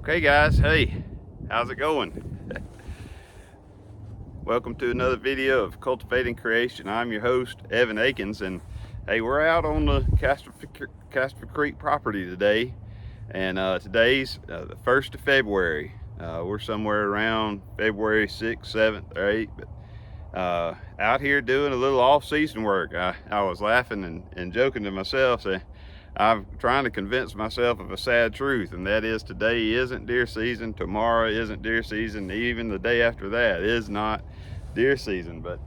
Okay guys, hey, how's it going? Welcome to another video of Cultivating Creation. I'm your host, Evan Akins, and hey, we're out on the Castor Creek property today, and today's the 1st of February. We're somewhere around February 6th, 7th, or 8th, but out here doing a little off-season work. I was laughing and joking to myself, saying, I'm trying to convince myself of a sad truth, and that is today isn't deer season, tomorrow isn't deer season, even the day after that is not deer season. But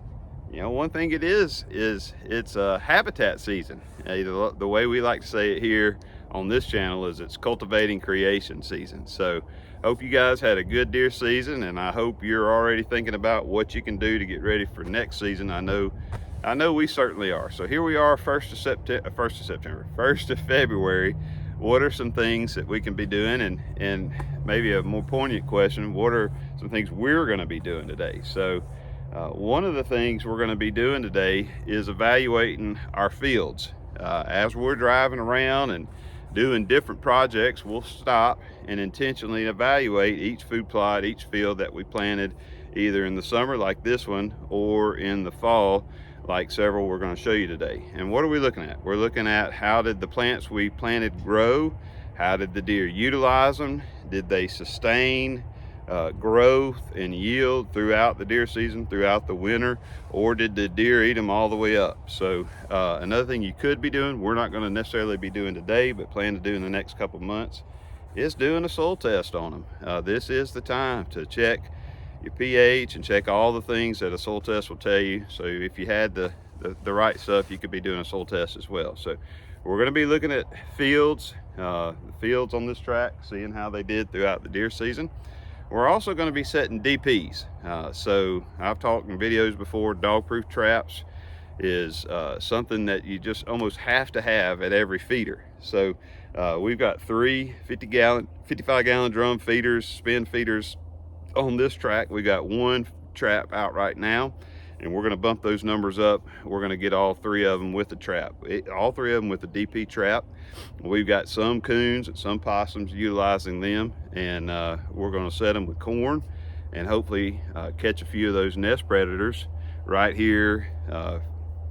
you know, one thing it is it's habitat season. The way we like to say it here on this channel is it's cultivating creation season. So hope you guys had a good deer season, and I hope you're already thinking about what you can do to get ready for next season. I know we certainly are. So here we are, 1st of February. What are some things that we can be doing? And maybe a more poignant question, what are some things we're gonna be doing today? So one of the things we're gonna be doing today is evaluating our fields. As we're driving around and doing different projects, we'll stop and intentionally evaluate each food plot, each field that we planted, either in the summer like this one or in the fall like several we're going to show you today. And what are we looking at? We're looking at how did the plants we planted grow? How did the deer utilize them? Did they sustain growth and yield throughout the deer season, throughout the winter, or did the deer eat them all the way up? So another thing you could be doing, we're not going to necessarily be doing today, but plan to do in the next couple months, is doing a soil test on them. This is the time to check your pH and check all the things that a soil test will tell you. So if you had the right stuff, you could be doing a soil test as well. So we're going to be looking at fields, the fields on this track, seeing how they did throughout the deer season. We're also going to be setting DPs. So I've talked in videos before, dog-proof traps is something that you just almost have to have at every feeder. So we've got 3 55-gallon drum feeders, spin feeders on this track. We got 1 trap out right now, and we're going to bump those numbers up. We're going to get all 3 of them with the trap, all 3 of them with the DP trap. We've got some coons and some possums utilizing them, and we're going to set them with corn and hopefully catch a few of those nest predators right here,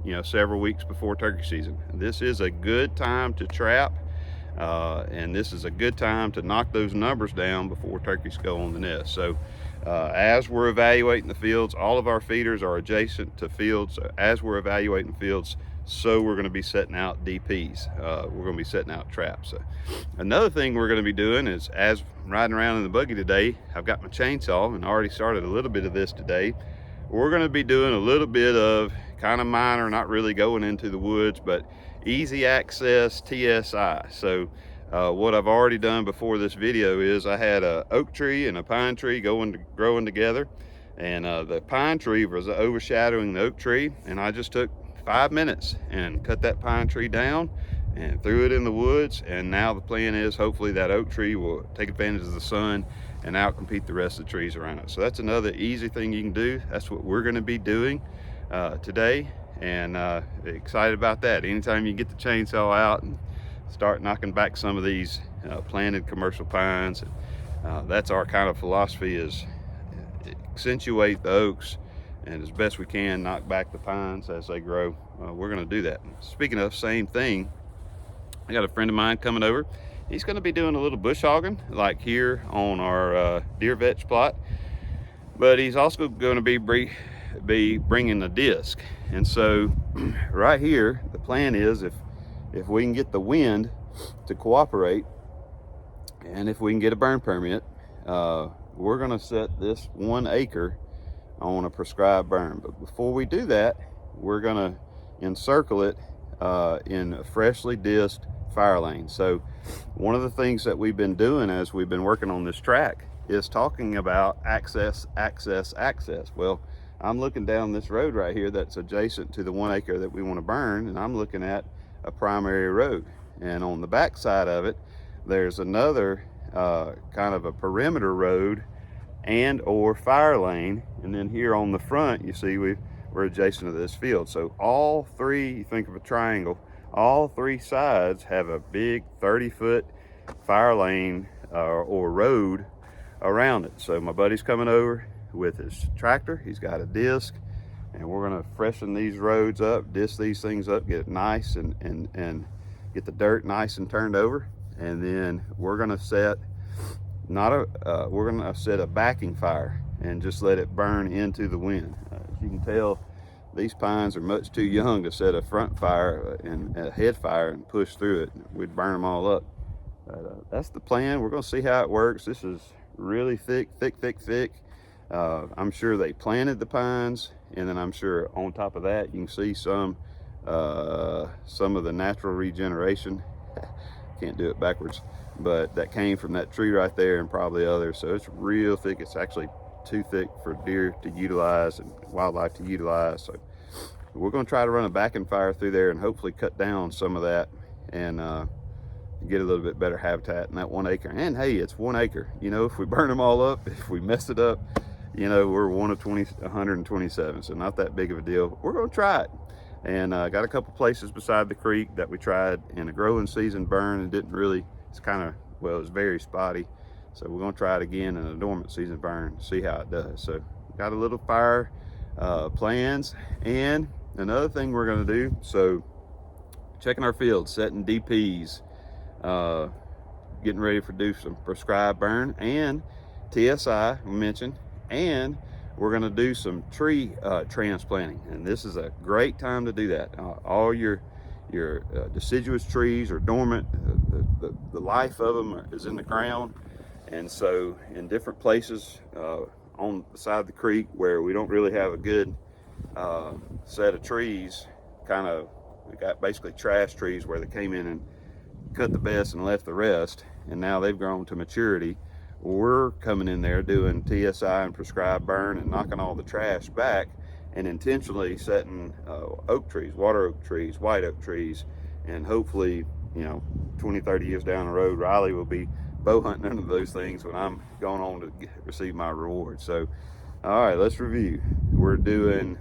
you know, several weeks before turkey season. This is a good time to trap, and this is a good time to knock those numbers down before turkeys go on the nest. So as we're evaluating the fields, all of our feeders are adjacent to fields. So as we're evaluating fields, so we're going to be setting out DPs. We're going to be setting out traps. So another thing we're going to be doing is, as I'm riding around in the buggy today, I've got my chainsaw and already started a little bit of this today. We're going to be doing a little bit of kind of minor, not really going into the woods, but easy access TSI. So what I've already done before this video is I had a oak tree and a pine tree growing together, and the pine tree was overshadowing the oak tree, and I just took 5 minutes and cut that pine tree down and threw it in the woods. And now the plan is hopefully that oak tree will take advantage of the sun and outcompete the rest of the trees around it. So that's another easy thing you can do. That's what we're going to be doing today, and excited about that. Anytime you get the chainsaw out and start knocking back some of these planted commercial pines, that's our kind of philosophy, is accentuate the oaks and as best we can knock back the pines as they grow. We're going to do that. Speaking of same thing, I got a friend of mine coming over. He's going to be doing a little bush hogging like here on our deer vetch plot, but he's also going to be bringing a disc. And so right here the plan is, if we can get the wind to cooperate and if we can get a burn permit, we're going to set this 1 acre on a prescribed burn. But before we do that, we're going to encircle it in a freshly disked fire lane. So one of the things that we've been doing as we've been working on this track is talking about access. Well, I'm looking down this road right here that's adjacent to the 1 acre that we want to burn, and I'm looking at a primary road, and on the back side of it there's another kind of a perimeter road and or fire lane, and then here on the front you see we're adjacent to this field. So all 3, you think of a triangle, all 3 sides have a big 30-foot fire lane or road around it. So my buddy's coming over with his tractor. He's got a disc, and we're gonna freshen these roads up, disc these things up, get it nice and get the dirt nice and turned over. And then we're gonna set we're gonna set a backing fire and just let it burn into the wind. As you can tell, these pines are much too young to set a front fire and a head fire and push through it. We'd burn them all up. That's the plan. We're gonna see how it works. This is really thick. I'm sure they planted the pines, and then I'm sure on top of that you can see some of the natural regeneration. Can't do it backwards, but that came from that tree right there and probably others. So it's real thick. It's actually too thick for deer to utilize and wildlife to utilize. So we're going to try to run a backing fire through there and hopefully cut down some of that and get a little bit better habitat in that 1 acre. And hey, it's 1 acre. You know, if we burn them all up, if we mess it up, you know, we're 127, so not that big of a deal. We're going to try it. And got a couple places beside the creek that we tried in a growing season burn and didn't really, it's kind of, well, it's very spotty. So we're gonna try it again in a dormant season burn, see how it does. So got a little fire plans. And another thing we're gonna do, so checking our fields, setting DPs, getting ready to do some prescribe burn and TSI we mentioned, and we're going to do some tree transplanting, and this is a great time to do that. All your deciduous trees are dormant. The life of them is in the ground, and so in different places on the side of the creek where we don't really have a good set of trees, we got basically trash trees where they came in and cut the best and left the rest, and now they've grown to maturity. We're coming in there doing TSI and prescribe burn and knocking all the trash back and intentionally setting oak trees, water oak trees, white oak trees, and hopefully, you know, 20-30 years down the road, Riley will be bow hunting under those things when I'm going on to receive my reward. So all right, let's review. We're doing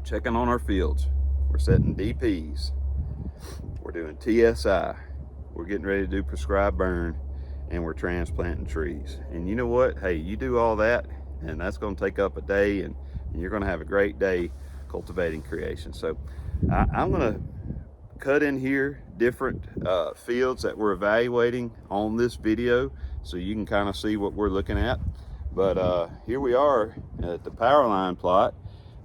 checking on our fields, we're setting DPs, we're doing TSI, we're getting ready to do prescribe burn, and we're transplanting trees. And you know what, hey, you do all that and that's going to take up a day, and you're going to have a great day cultivating creation. So I'm going to cut in here different fields that we're evaluating on this video so you can kind of see what we're looking at. But here we are at the power line plot,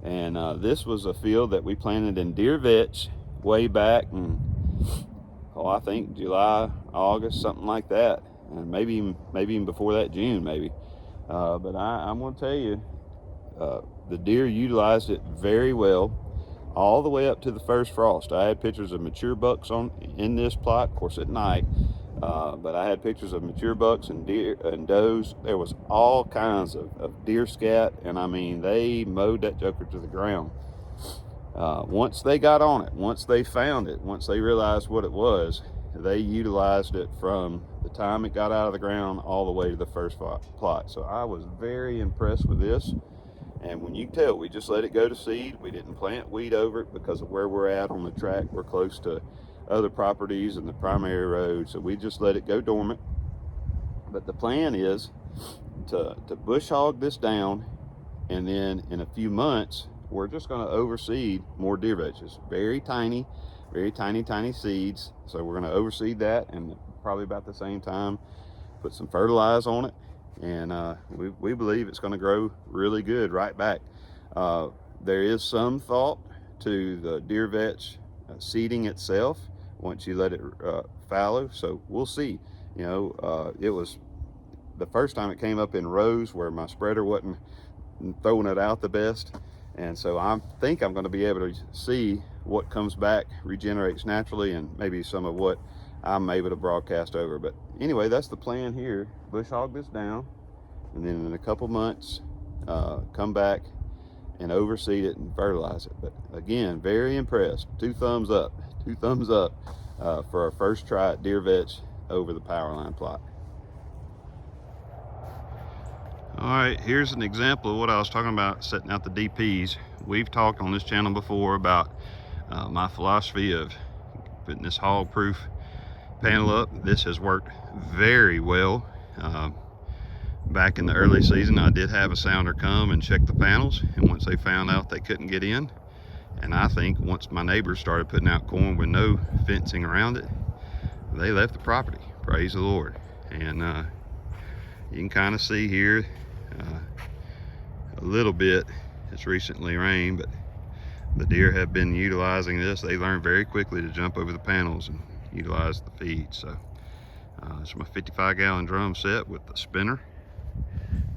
and this was a field that we planted in deer vetch way back in, I think July, August, something like that. And maybe even before that, June maybe. But I'm going to tell you, the deer utilized it very well all the way up to the first frost. I had pictures of mature bucks in this plot, of course at night, but I had pictures of mature bucks and deer and does. There was all kinds of deer scat, and I mean, they mowed that joker to the ground. Once they got on it, once they found it, once they realized what it was, they utilized it from the time it got out of the ground all the way to the first plot. So I was very impressed with this. And when you tell, we just let it go to seed. We didn't plant weed over it because of where we're at on the track. We're close to other properties and the primary road, so we just let it go dormant. But the plan is to bush hog this down, and then in a few months we're just going to overseed more deer vetches. Very tiny seeds. So we're going to overseed that, and probably about the same time put some fertilizer on it, and we believe it's going to grow really good right back. There is some thought to the deer vetch seeding itself once you let it fallow, so we'll see. You know, it was the first time it came up in rows where my spreader wasn't throwing it out the best, and so I think I'm going to be able to see what comes back regenerates naturally, and maybe some of what I'm able to broadcast over. But anyway, that's the plan here. Bush hog this down, and then in a couple months come back and overseed it and fertilize it. But again, very impressed. Two thumbs up for our first try at deer vetch over the power line plot. All right, here's an example of what I was talking about, setting out the DPs. We've talked on this channel before about my philosophy of putting this hog proof panel up. This has worked very well. Back in the early season, I did have a sounder come and check the panels, and once they found out they couldn't get in, and I think once my neighbors started putting out corn with no fencing around it, they left the property. Praise the Lord. And you can kind of see here a little bit. It's recently rained, but the deer have been utilizing this. They learned very quickly to jump over the panels and utilize the feed. So it's my 55-gallon drum set with the spinner.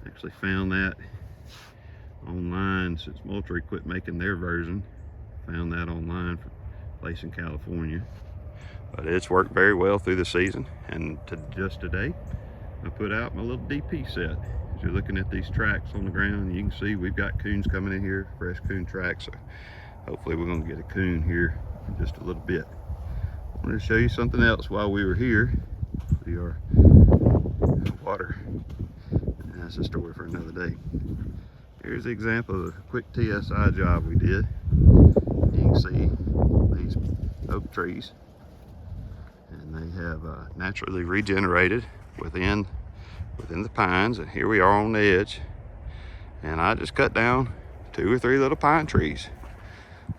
Actually found that online since Moultrie quit making their version. Found that online from a place in California. But it's worked very well through the season. And just today, I put out my little DP set. As you're looking at these tracks on the ground, you can see we've got coons coming in here, fresh coon tracks. So hopefully we're gonna get a coon here in just a little bit. I wanted to show you something else while we were here. We are water. And that's a story for another day. Here's the example of a quick TSI job we did. You can see these oak trees, and they have naturally regenerated within the pines. And here we are on the edge, and I just cut down 2 or 3 little pine trees.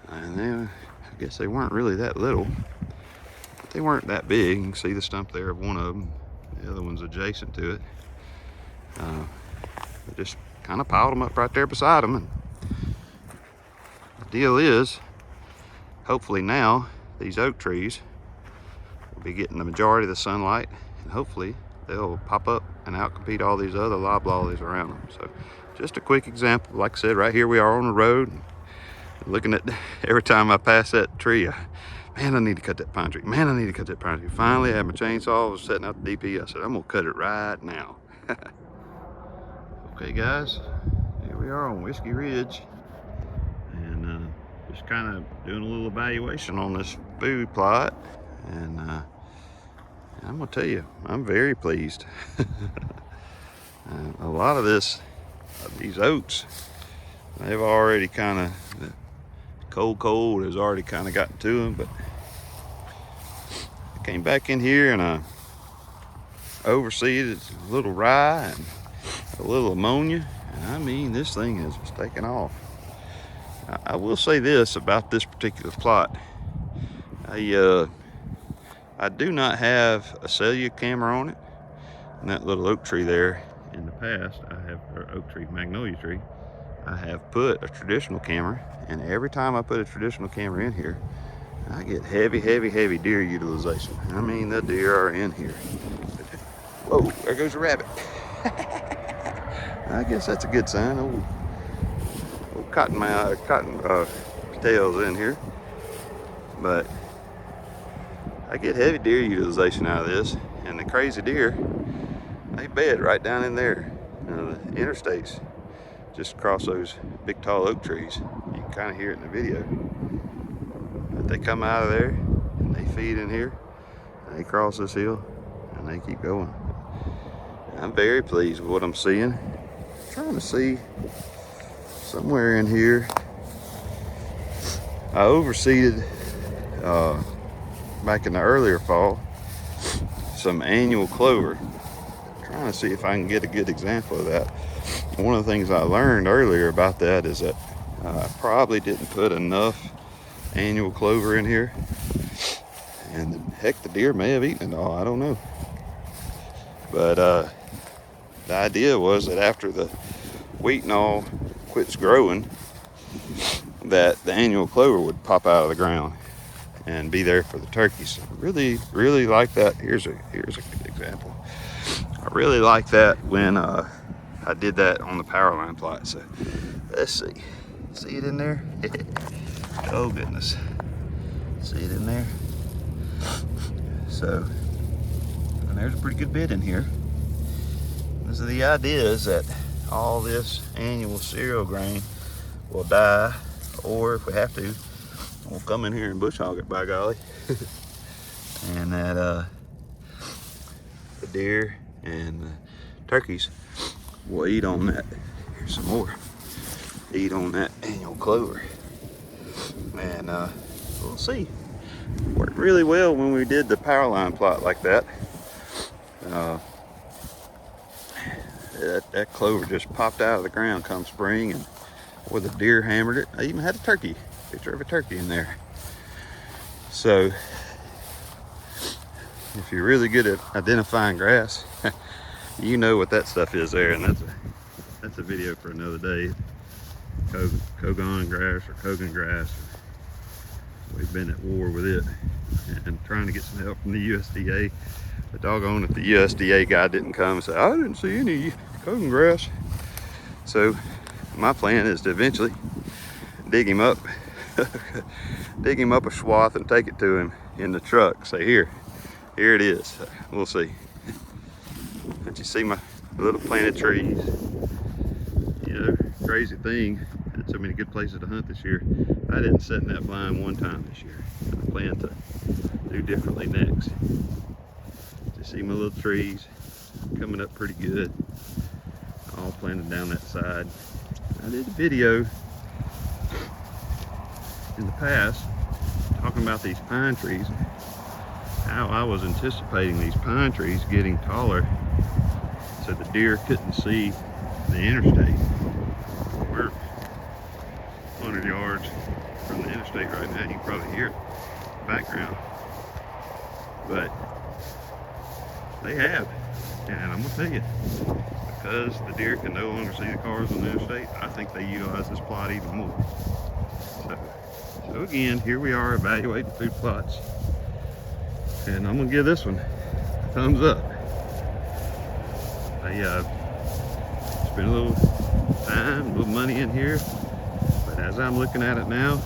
And then I guess they weren't really that little, but they weren't that big. You can see the stump there of one of them. The other one's adjacent to it. I just kind of piled them up right there beside them. And the deal is, hopefully now these oak trees will be getting the majority of the sunlight, and hopefully they'll pop up and outcompete all these other loblollies around them. So just a quick example. Like I said, right here we are on the road, looking at every time I pass that tree, man, I need to cut that pine tree. Man, I need to cut that pine tree. Finally, I had my chainsaw, I was setting out the DP. I said, I'm gonna cut it right now. Okay guys, here we are on Whiskey Ridge, and just kind of doing a little evaluation on this food plot. And I'm gonna tell you, I'm very pleased. A lot of these oats, they've already kind of, the cold has already kind of gotten to them. But I came back in here and I overseeded a little rye and a little ammonia, and I mean, this thing is taking off. I will say this about this particular plot. I do not have a cellular camera on it. And that little oak tree there, in the past, magnolia tree, I have put a traditional camera, and every time I put a traditional camera in here, I get heavy deer utilization. I mean, the deer are in here. Whoa, there goes a rabbit. I guess that's a good sign. Old cotton tails in here. But I get heavy deer utilization out of this, and the crazy deer, they bed right down in there. The interstates just across those big tall oak trees. You can kind of hear it in the video. But they come out of there and they feed in here, and they cross this hill and they keep going. I'm very pleased with what I'm seeing. I'm trying to see somewhere in here. I overseeded back in the earlier fall some annual clover. I'm trying to see if I can get a good example of that. One of the things I learned earlier about that is that I probably didn't put enough annual clover in here, and heck, the deer may have eaten it all, I don't know. But the idea was that after the wheat and all quits growing, that the annual clover would pop out of the ground and be there for the turkeys. I really like that. Here's a good example. I really like that when I did that on the power line plot. So let's see it in there. Oh goodness, see it in there. So, and there's a pretty good bit in here. So the idea is that all this annual cereal grain will die, or if we have to, we'll come in here and bush hog it, by golly. And that the deer and the turkeys will eat on that. Here's some more. Eat on that annual clover. And we'll see. Worked really well when we did the power line plot like that. That clover just popped out of the ground come spring, and where the deer hammered it. I even had a turkey, picture of a turkey in there. So if you're really good at identifying grass, you know what that stuff is there, and that's a video for another day. Kogan grass or Kogan grass. We've been at war with it and trying to get some help from the USDA. But doggone if the USDA guy didn't come and say, I didn't see any Kogan grass. So my plan is to eventually dig him up a swath and take it to him in the truck. Say, here it is. We'll see. But you see my little planted trees. You know, crazy thing, had so many good places to hunt this year. I didn't set in that blind one time this year. I plan to do differently next. You see my little trees coming up pretty good, all planted down that side. I did a video in the past talking about these pine trees, how I was anticipating these pine trees getting taller so the deer couldn't see the interstate. We're 100 yards from the interstate right now. You can probably hear it in the background, but they have, and I'm gonna tell you, because the deer can no longer see the cars on the interstate, I think they utilize this plot even more. So again, here we are evaluating food plots, and I'm gonna give this one a thumbs up. I spent a little time, a little money in here, but as I'm looking at it now,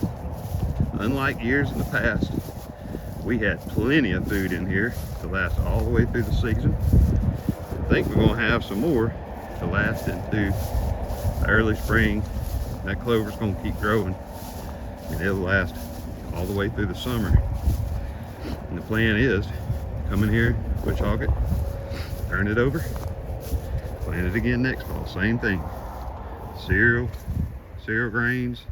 unlike years in the past, we had plenty of food in here to last all the way through the season. I think we're gonna have some more to last into the early spring. That clover's gonna keep growing, and it'll last all the way through the summer. And the plan is come in here, bush hog it, turn it over, plant it again next fall. Same thing. Cereal grains,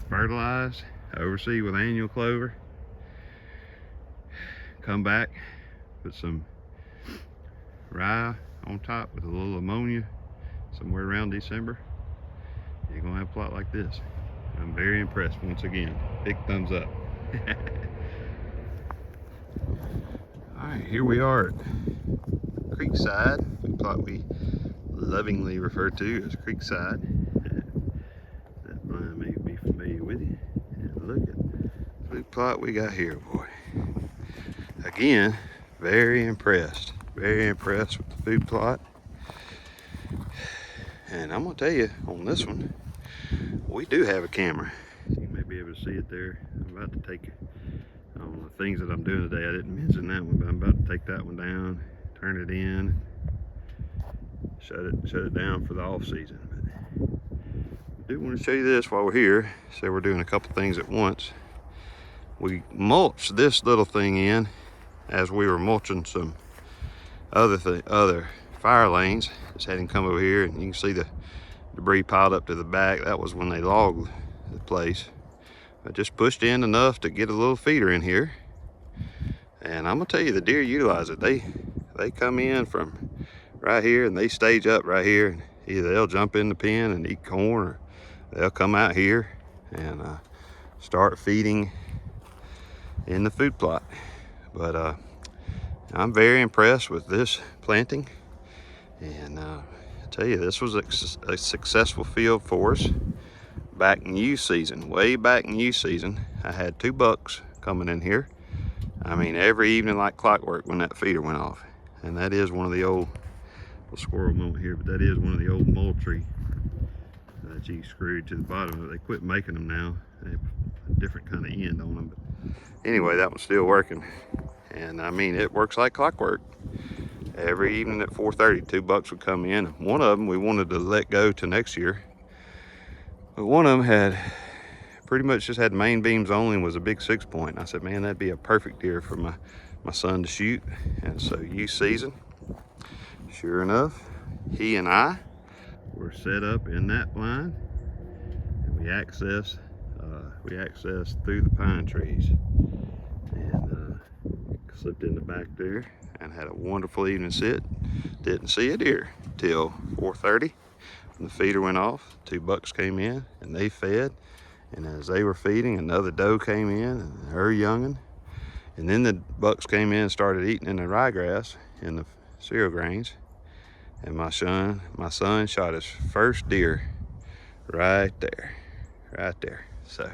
fertilize, oversee with annual clover. Come back, put some rye on top with a little ammonia somewhere around December. You're gonna have a plot like this. I'm very impressed once again. Big thumbs up. All right, here we are at Creekside, the plot we lovingly refer to as Creekside. That blind may be familiar with you. And look at the plot we got here, boy. Again, very impressed with the food plot. And I'm gonna tell you, on this one, we do have a camera. You may be able to see it there. I'm about to take the things that I'm doing today. I didn't mention that one, but I'm about to take that one down, turn it in, shut it down for the off season. But I do want to show you this while we're here. So we're doing a couple things at once. We mulched this little thing in as we were mulching some other fire lanes. Just had him come over here, and you can see the debris piled up to the back. That was when they logged the place. I just pushed in enough to get a little feeder in here, and I'm gonna tell you, the deer utilize it. They come in from right here and they stage up right here. Either they'll jump in the pen and eat corn, or they'll come out here and start feeding in the food plot. But I'm very impressed with this planting, and I tell you, this was a successful field for us back in youth season. Way back in youth season, I had 2 bucks coming in here. I mean, every evening like clockwork when that feeder went off. And that is one of the old, little squirrel moment here, but that is one of the old Moultrie that you screwed to the bottom of it. They quit making them now. They have a different kind of end on them. But anyway, that one's still working. And I mean, it works like clockwork. Every evening at 4:30, 2 bucks would come in. One of them we wanted to let go to next year. But one of them had pretty much just had main beams only and was a big 6-point. I said, man, that'd be a perfect deer for my son to shoot. And so youth season, sure enough, he and I were set up in that blind, and we accessed through the pine trees. Slipped in the back there and had a wonderful evening sit. Didn't see a deer till 4:30 when the feeder went off. 2 bucks came in and they fed. And as they were feeding, another doe came in and her young'un. And then the bucks came in and started eating in the ryegrass in the cereal grains. And my son shot his first deer right there. So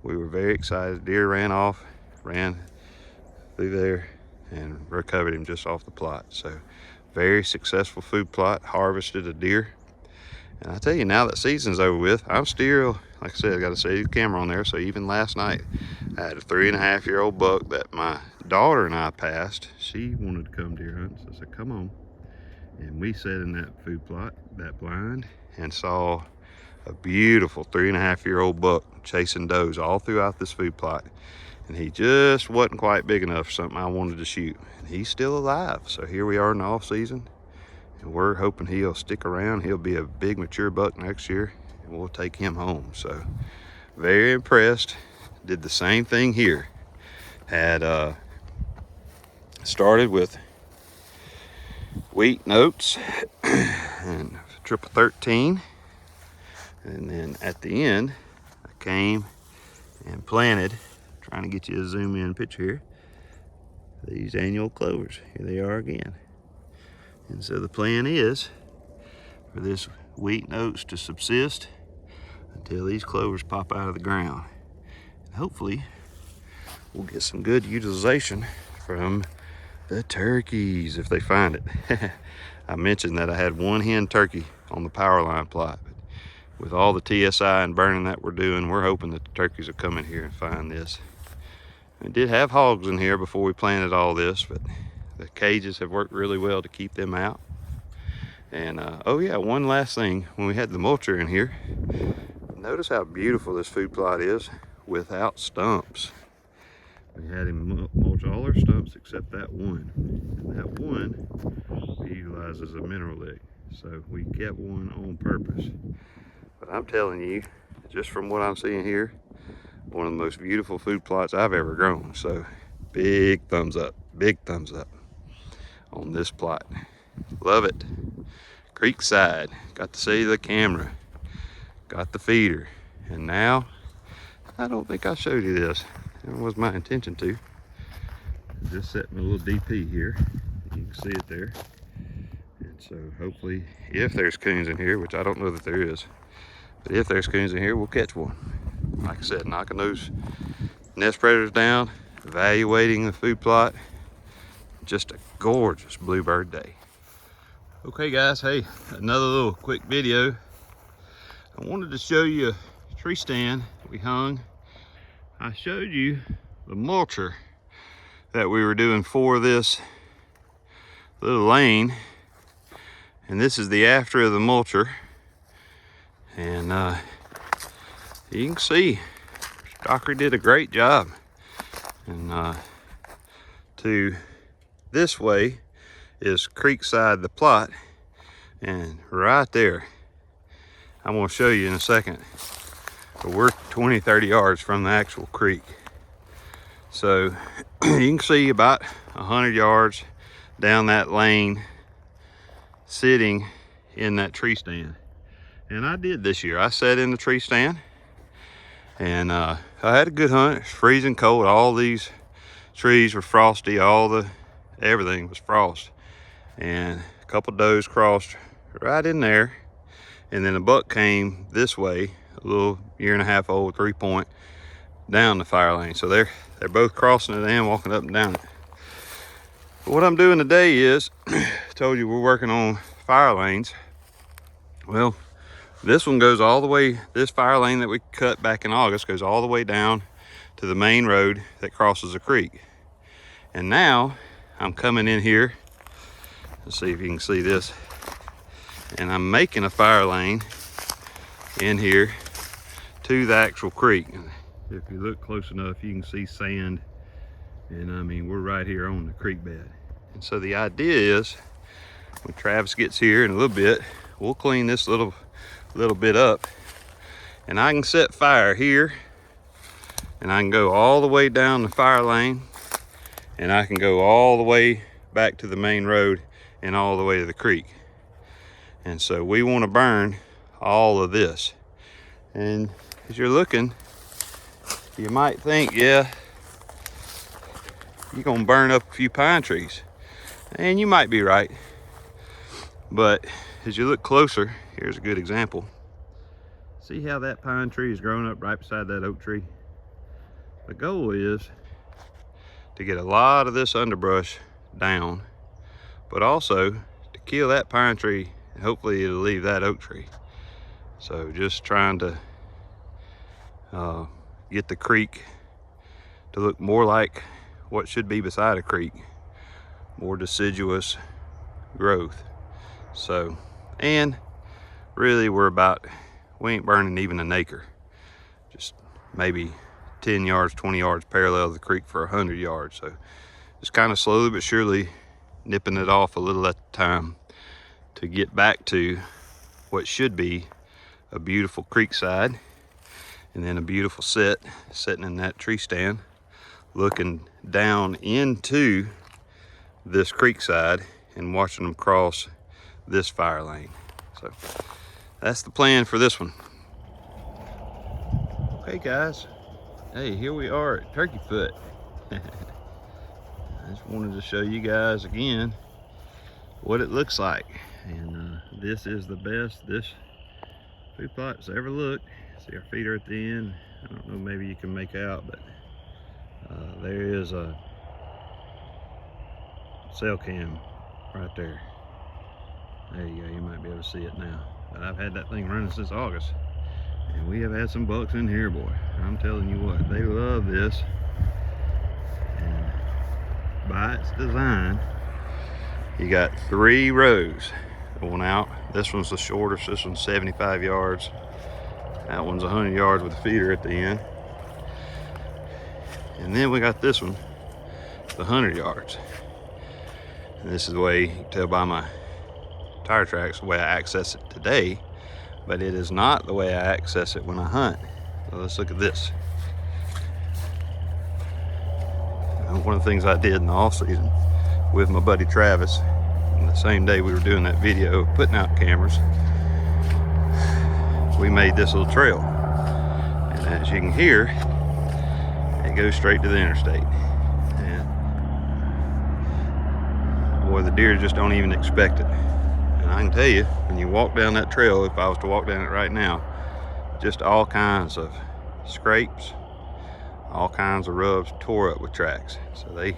we were very excited. Deer ran off, ran through there and recovered him just off the plot. So very successful food plot, harvested a deer. And I tell you, now that season's over with, I'm still, like I said, I got to save the camera on there. So even last night, I had a 3.5-year-old buck that my daughter and I passed. She wanted to come deer hunt, so I said, come on. And we sat in that food plot, that blind, and saw a beautiful 3.5-year-old buck chasing does all throughout this food plot. And he just wasn't quite big enough for something I wanted to shoot. And he's still alive. So here we are in the off season, and we're hoping he'll stick around. He'll be a big mature buck next year, and we'll take him home. So very impressed. Did the same thing here. Had started with wheat and oats and triple 13, and then at the end I came and planted, trying to get you a zoom in picture here, these annual clovers. Here they are again. And so the plan is for this wheat and oats to subsist until these clovers pop out of the ground. And hopefully we'll get some good utilization from the turkeys if they find it. I mentioned that I had 1 hen turkey on the power line plot. But with all the TSI and burning that we're doing, we're hoping that the turkeys will come in here and find this. We did have hogs in here before we planted all this, but the cages have worked really well to keep them out. And oh yeah, one last thing, when we had the mulcher in here, notice how beautiful this food plot is without stumps. We had him mulch all our stumps except that one. And that one we utilize as a mineral lick. So we kept one on purpose. But I'm telling you, just from what I'm seeing here, one of the most beautiful food plots I've ever grown. So big thumbs up on this plot. Love it. Creekside, got to see the camera, got the feeder. And now, I don't think I showed you this. It was my intention to. Just setting a little DP here. You can see it there. And so hopefully, if there's coons in here, which I don't know that there is, but if there's coons in here, we'll catch one. Like I said, knocking those nest predators down, evaluating the food plot. Just a gorgeous bluebird day. Okay guys, hey, another little quick video. I wanted to show you a tree stand we hung. I showed you the mulcher that we were doing for this little lane, and this is the after of the mulcher. And you can see Dockery did a great job. And to this way is Creekside, the plot, and right there, I'm going to show you in a second, but we're 20-30 yards from the actual creek. So you can see about 100 yards down that lane sitting in that tree stand. And I did this year. I sat in the tree stand, and I had a good hunt. It's freezing cold. All these trees were frosty. Everything was frost. And a couple does crossed right in there. And then a buck came this way, a little 1.5-year-old 3-point, down the fire lane. So they're both crossing it and walking up and down it. But what I'm doing today is, I told you we're working on fire lanes. Well, this one goes all the way, this fire lane that we cut back in August goes all the way down to the main road that crosses the creek. And now I'm coming in here, let's see if you can see this, and I'm making a fire lane in here to the actual creek. If you look close enough, you can see sand, and I mean, we're right here on the creek bed. And so the idea is, when Travis gets here in a little bit, we'll clean this little bit up, and I can set fire here, and I can go all the way down the fire lane and I can go all the way back to the main road and all the way to the creek. And so we want to burn all of this. And as you're looking, you might think, yeah, you're gonna burn up a few pine trees. And you might be right. But as you look closer, here's a good example. See how that pine tree is growing up right beside that oak tree? The goal is to get a lot of this underbrush down, but also to kill that pine tree, and hopefully it'll leave that oak tree. So just trying to get the creek to look more like what should be beside a creek, more deciduous growth. So, and really we ain't burning even an acre, just maybe 10 yards, 20 yards parallel to the creek for 100 yards. So just kind of slowly but surely nipping it off a little at a time to get back to what should be a beautiful creek side, and then a beautiful sitting in that tree stand looking down into this creek side and watching them cross this fire lane. So that's the plan for this one. Okay guys, hey, here we are at Turkey Foot. I just wanted to show you guys again what it looks like. And this is the best this food plot's ever looked. See our feet are at the end. I don't know, maybe you can make out, but there is a cell cam right there. There you go, you might be able to see it now. But I've had that thing running since August, and we have had some bucks in here, boy. I'm telling you what, they love this. And by its design, you got 3 rows going out. This one's the shortest. This one's 75 yards. That one's 100 yards with a feeder at the end. And then we got this one, the 100 yards. And this is the way you can tell by my tire tracks, the way I access it today, but it is not the way I access it when I hunt. So let's look at this. One of the things I did in the off season with my buddy Travis, and the same day we were doing that video of putting out cameras, we made this little trail. And as you can hear, it goes straight to the interstate. And boy, the deer just don't even expect it. And I can tell you, when you walk down that trail, if I was to walk down it right now, just all kinds of scrapes, all kinds of rubs tore up with tracks. So they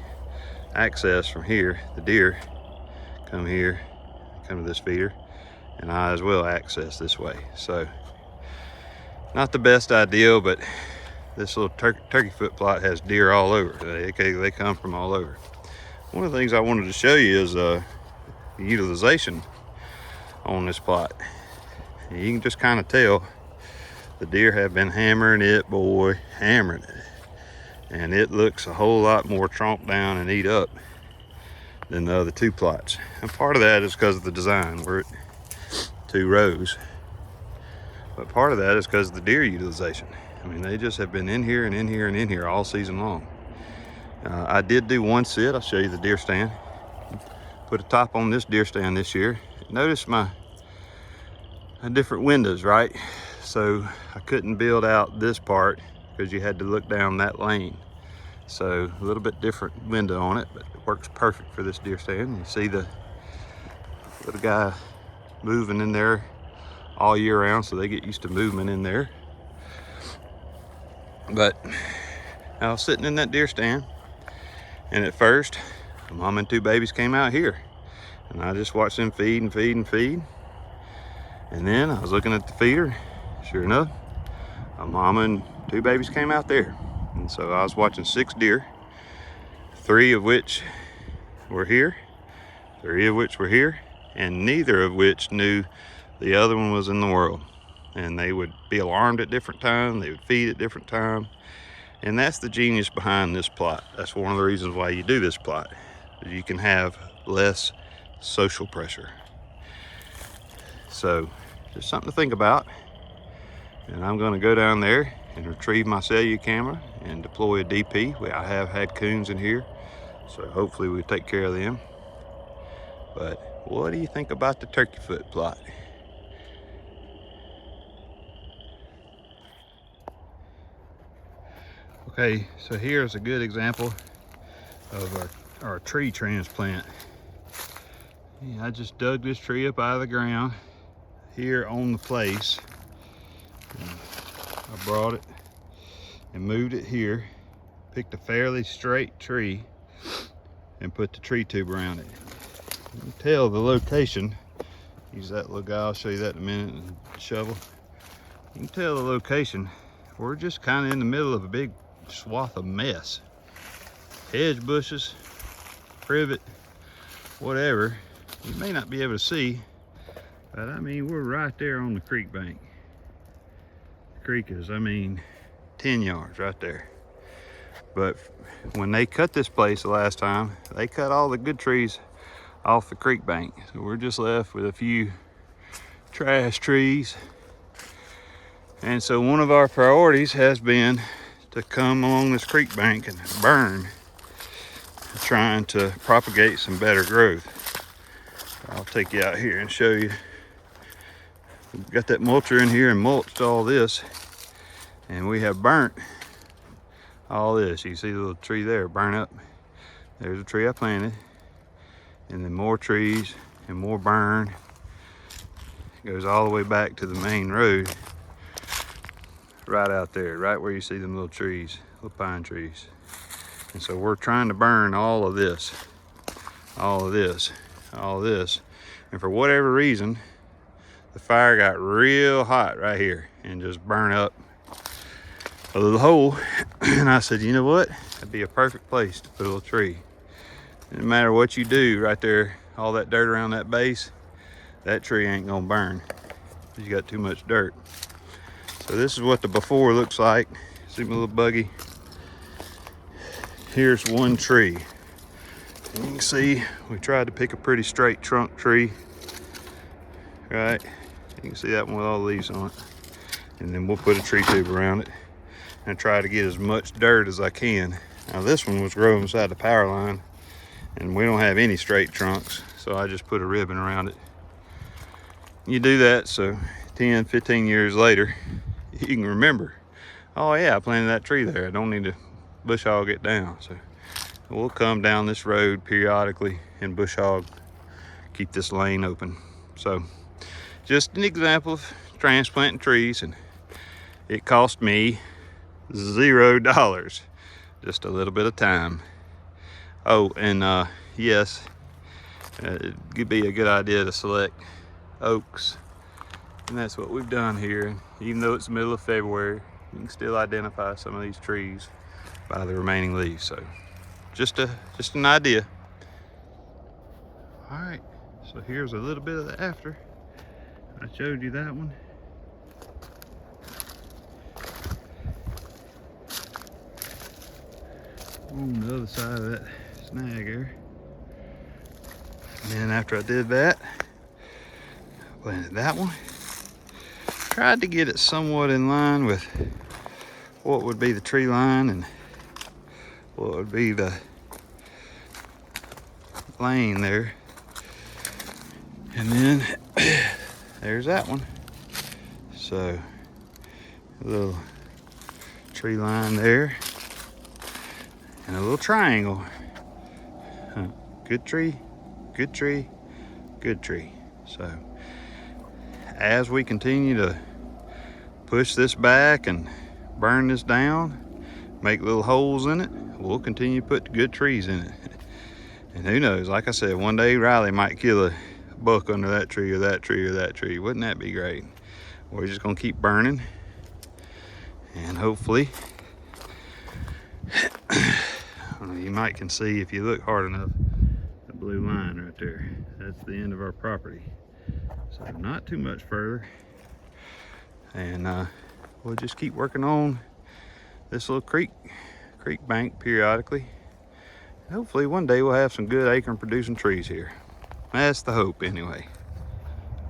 access from here. The deer come here, come to this feeder, and I as well access this way. So not the best idea, but this little turkey foot plot has deer all over. They come from all over. One of the things I wanted to show you is the utilization on this plot. You can just kind of tell the deer have been hammering it, boy, hammering it. And it looks a whole lot more tromped down and eat up than the other 2 plots. And part of that is because of the design. We're at 2 rows. But part of that is because of the deer utilization. I mean, they just have been in here and in here and in here all season long. I did do one sit. I'll show you the deer stand. Put a top on this deer stand this year. Notice my different windows, right? So I couldn't build out this part because you had to look down that lane. So a little bit different window on it, but it works perfect for this deer stand. You see the little guy moving in there all year round, so they get used to movement in there. But I was sitting in that deer stand, and at first, a mom and 2 babies came out here, and I just watched them feed and feed and feed. And then I was looking at the feeder. Sure enough, a mama and 2 babies came out there. And so I was watching 6 deer, 3 of which were here, 3 of which were here, and neither of which knew the other one was in the world. And they would be alarmed at different times, they would feed at different times. And that's the genius behind this plot. That's one of the reasons why you do this plot, is you can have less social pressure. So just something to think about. And I'm going to go down there and retrieve my cellular camera and deploy a DP. I have had coons in here So hopefully we take care of them. But what do you think about the turkey foot plot? Okay, so here's a good example of our tree transplant. Yeah, I just dug this tree up out of the ground here on the place. I brought it and moved it here, picked a fairly straight tree and put the tree tube around it. You can tell the location. Use that little guy, I'll show you that in a minute, and shovel. You can tell the location. We're just kind of in the middle of a big swath of mess. Hedge bushes, privet, whatever. You may not be able to see, but I mean, we're right there on the creek bank. The creek is, I mean, 10 yards right there. But when they cut this place the last time, they cut all the good trees off the creek bank. So we're just left with a few trash trees. And so one of our priorities has been to come along this creek bank and burn, trying to propagate some better growth. I'll take you out here and show you. We've got that mulcher in here and mulched all this, and we have burnt all this. You can see the little tree there burn up. There's a tree I planted, and then more trees and more burn. It goes all the way back to the main road, right out there, right where you see them little trees, little pine trees. And so we're trying to burn all of this, all of this, all of this. And for whatever reason, the fire got real hot right here and just burned up a little hole. And I said, you know what? That'd be a perfect place to put a little tree. No matter what you do right there, all that dirt around that base, that tree ain't gonna burn. You got too much dirt. So this is what the before looks like. See my little buggy? Here's one tree. And you can see we tried to pick a pretty straight trunk tree. Right? You can see that one with all the leaves on it. And then we'll put a tree tube around it and try to get as much dirt as I can. Now this one was growing beside the power line, and we don't have any straight trunks, so I just put a ribbon around it. You do that so 10, 15 years later, you can remember, oh yeah, I planted that tree there. I don't need to bush hog it down. So we'll come down this road periodically and bush hog, keep this lane open. So just an example of transplanting trees, and it cost me $0, just a little bit of time. Oh, and yes, it could be a good idea to select oaks, and that's what we've done here. Even though it's the middle of February, you can still identify some of these trees by the remaining leaves. So just an idea. All right, so here's a little bit of the after. I showed you that one. On the other side of that snag there. And then after I did that, I planted that one. Tried to get it somewhat in line with what would be the tree line and what would be the lane there. And then there's that one. So a little tree line there and a little triangle. Good tree, good tree, good tree. So as we continue to push this back and burn this down, make little holes in it, we'll continue to put good trees in it. And who knows, like I said, one day Riley might kill a buck under that tree or that tree or that tree. Wouldn't that be great? We're just gonna keep burning, and hopefully you might can see, if you look hard enough, the blue line right there. That's the end of our property. So not too much further, and we'll just keep working on this little creek bank periodically. Hopefully one day we'll have some good acorn producing trees here. That's the hope anyway.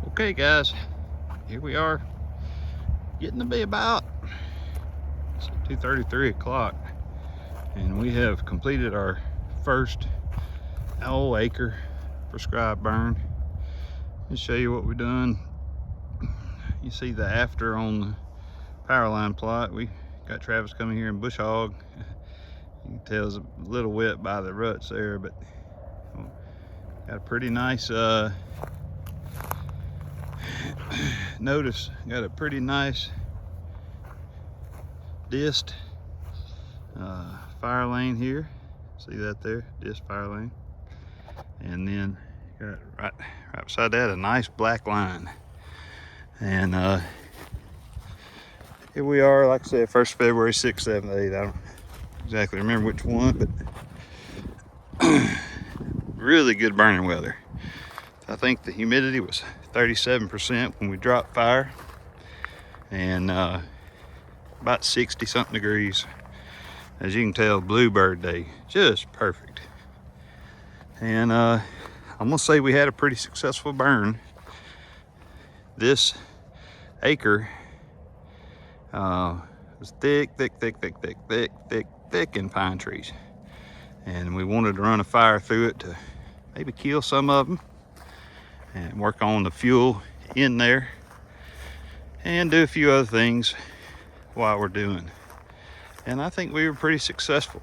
Okay guys, here we are, getting to be about 2:30, 3 o'clock, and we have completed our first acre prescribed burn. Let's show you what we've done. You see the after on the power line plot. We got Travis coming here and bush hog. You can tell it's a little wet by the ruts there, but got a pretty nice notice, got a pretty nice disc fire lane here. See that there, disc fire lane, and then got right beside that a nice black line. And here we are, like I said, 1st February, 6th, 7th, 8th. I don't exactly remember which one, but really good burning weather. I think the humidity was 37% when we dropped fire, and about 60 something degrees. As you can tell, bluebird day, just perfect. And I'm gonna say we had a pretty successful burn. This acre was thick in pine trees, and we wanted to run a fire through it to maybe kill some of them and work on the fuel in there and do a few other things while we're doing. And I think we were pretty successful.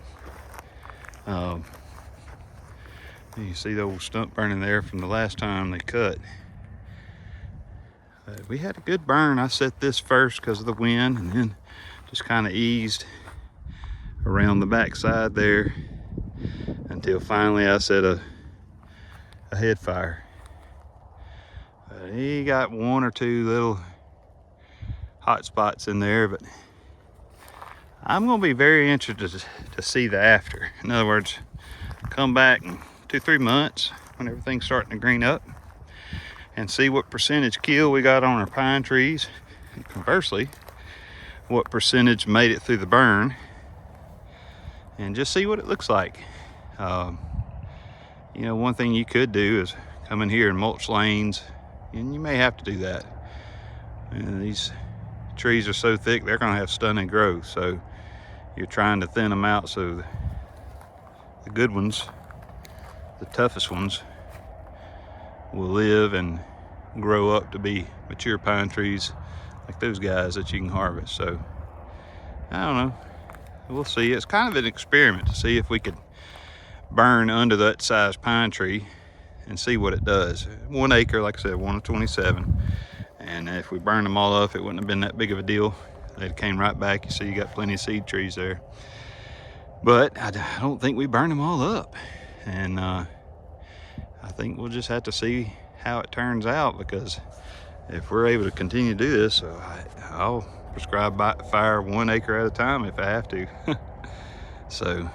You see the old stump burning there from the last time they cut. We had a good burn. I set this first because of the wind, and then just kind of eased around the backside there until finally I set a head fire. He got 1 or 2 little hot spots in there, but I'm going to be very interested to see the after. In other words, come back in 2-3 months when everything's starting to green up and see what percentage kill we got on our pine trees, and conversely what percentage made it through the burn, and just see what it looks like. You know, one thing you could do is come in here and mulch lanes, and you may have to do that. And these trees are so thick, they're going to have stunted growth, so you're trying to thin them out so the good ones, the toughest ones, will live and grow up to be mature pine trees like those guys that you can harvest. So I don't know, we'll see. It's kind of an experiment to see if we could burn under that size pine tree and see what it does. 1 acre, like I said, 1 of 27, and if we burned them all up, it wouldn't have been that big of a deal. They came right back. You see, you got plenty of seed trees there, but I don't think we burned them all up. And I think we'll just have to see how it turns out, because if we're able to continue to do this, I'll prescribe fire 1 acre at a time if I have to. So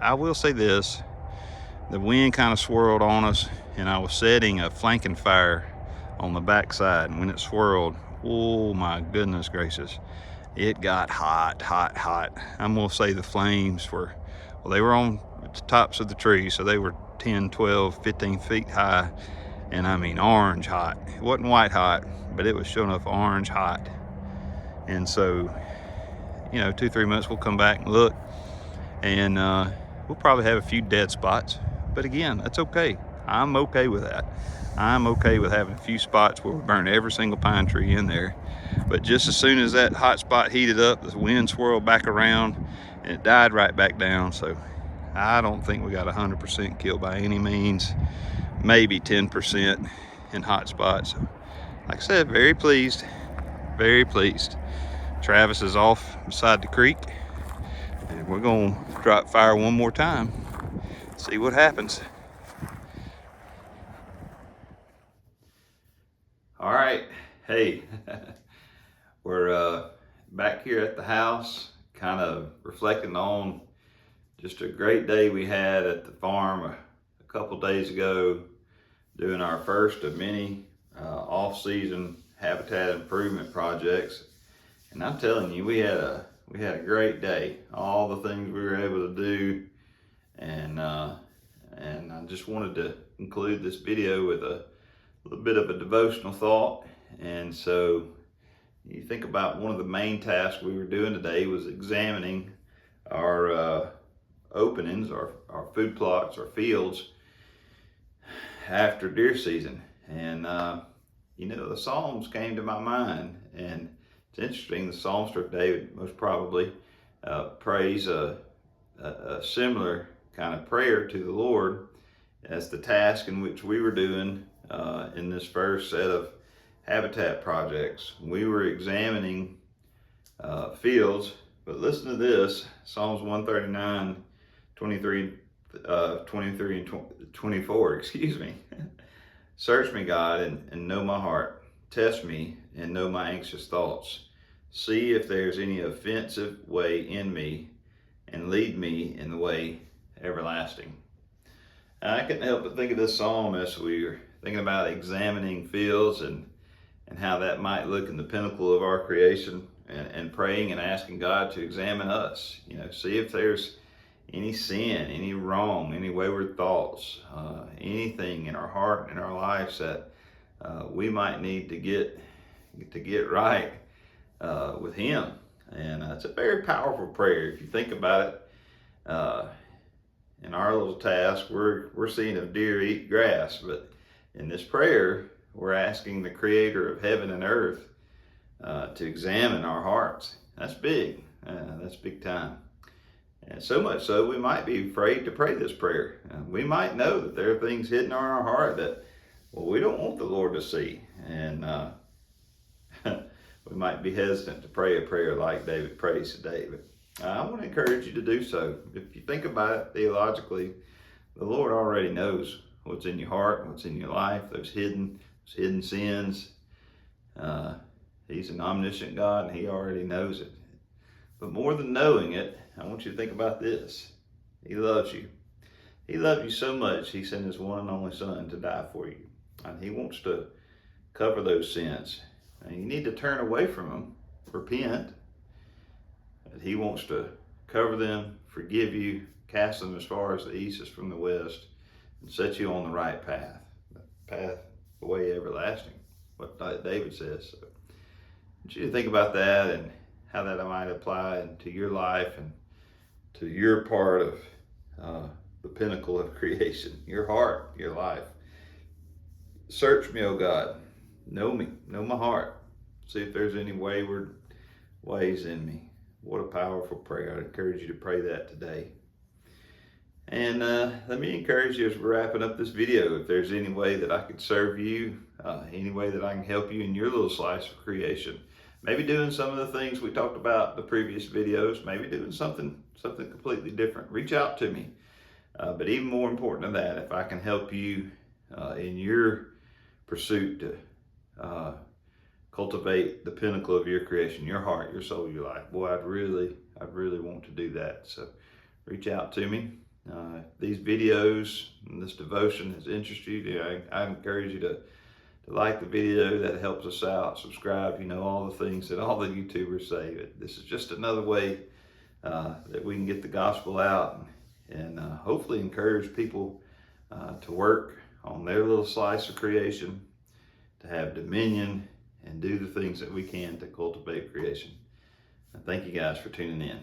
I will say this, the wind kind of swirled on us, and I was setting a flanking fire on the back side, and when it swirled, oh my goodness gracious, it got hot. I'm gonna say the flames were, well, they were on the tops of the trees, so they were 10, 12, 15 feet high, and I mean orange hot. It wasn't white hot, but it was showing up orange hot. And so, you know, 2-3 months we'll come back and look, and we'll probably have a few dead spots, but again, that's okay. I'm okay with that. I'm okay with having a few spots where we burn every single pine tree in there, but just as soon as that hot spot heated up, the wind swirled back around and it died right back down. So I don't think we got 100% kill by any means, maybe 10% in hot spots. So, like I said, very pleased, very pleased. Travis is off beside the creek, and we're gonna drop fire one more time, see what happens. All right, hey, we're back here at the house, kind of reflecting on just a great day we had at the farm a couple days ago, doing our first of many off-season habitat improvement projects. And I'm telling you, we had a great day. All the things we were able to do, and I just wanted to include this video with a little bit of a devotional thought. And so you think about one of the main tasks we were doing today was examining our openings, our food plots, our fields after deer season. And the Psalms came to my mind, and it's interesting. The psalmist David most probably prays a similar kind of prayer to the Lord as the task in which we were doing in this first set of habitat projects. We were examining fields, but listen to this, Psalms 139, 23 and 24, excuse me. Search me, God, and know my heart. Test me and know my anxious thoughts. See if there's any offensive way in me, and lead me in the way everlasting. And I couldn't help but think of this psalm as we were thinking about examining fields and how that might look in the pinnacle of our creation, and praying and asking God to examine us. See if there's any sin, any wrong, any wayward thoughts, anything in our heart and in our lives that we might need to get right with Him. And it's a very powerful prayer. If you think about it, in our little task, we're seeing a deer eat grass, but in this prayer, we're asking the Creator of heaven and earth to examine our hearts. That's big. That's big time. And so much so, we might be afraid to pray this prayer. We might know that there are things hidden in our heart that, we don't want the Lord to see. And we might be hesitant to pray a prayer like David prays today. But I want to encourage you to do so. If you think about it theologically, the Lord already knows what's in your heart, what's in your life, those hidden sins. He's an omniscient God, and He already knows it. But more than knowing it, I want you to think about this. He loves you. He loved you so much, He sent His one and only Son to die for you. And He wants to cover those sins. And you need to turn away from them, repent. And He wants to cover them, forgive you, cast them as far as the east is from the west, and set you on the right path. The path, the way everlasting, what David says. So I want you to think about that and how that might apply to your life and to your part of the pinnacle of creation, your heart, your life. Search me, O God. Know me, know my heart. See if there's any wayward ways in me. What a powerful prayer. I'd encourage you to pray that today. And let me encourage you as we're wrapping up this video, if there's any way that I could serve you, any way that I can help you in your little slice of creation. Maybe doing some of the things we talked about in the previous videos, maybe doing something completely different. Reach out to me. But even more important than that, if I can help you in your pursuit to cultivate the pinnacle of your creation, your heart, your soul, your life, boy, I'd really want to do that. So reach out to me. If these videos and this devotion has interested you, I encourage you to like the video. That helps us out. Subscribe, all the things that all the YouTubers say. But this is just another way that we can get the gospel out and hopefully encourage people to work on their little slice of creation, to have dominion and do the things that we can to cultivate creation. And thank you guys for tuning in.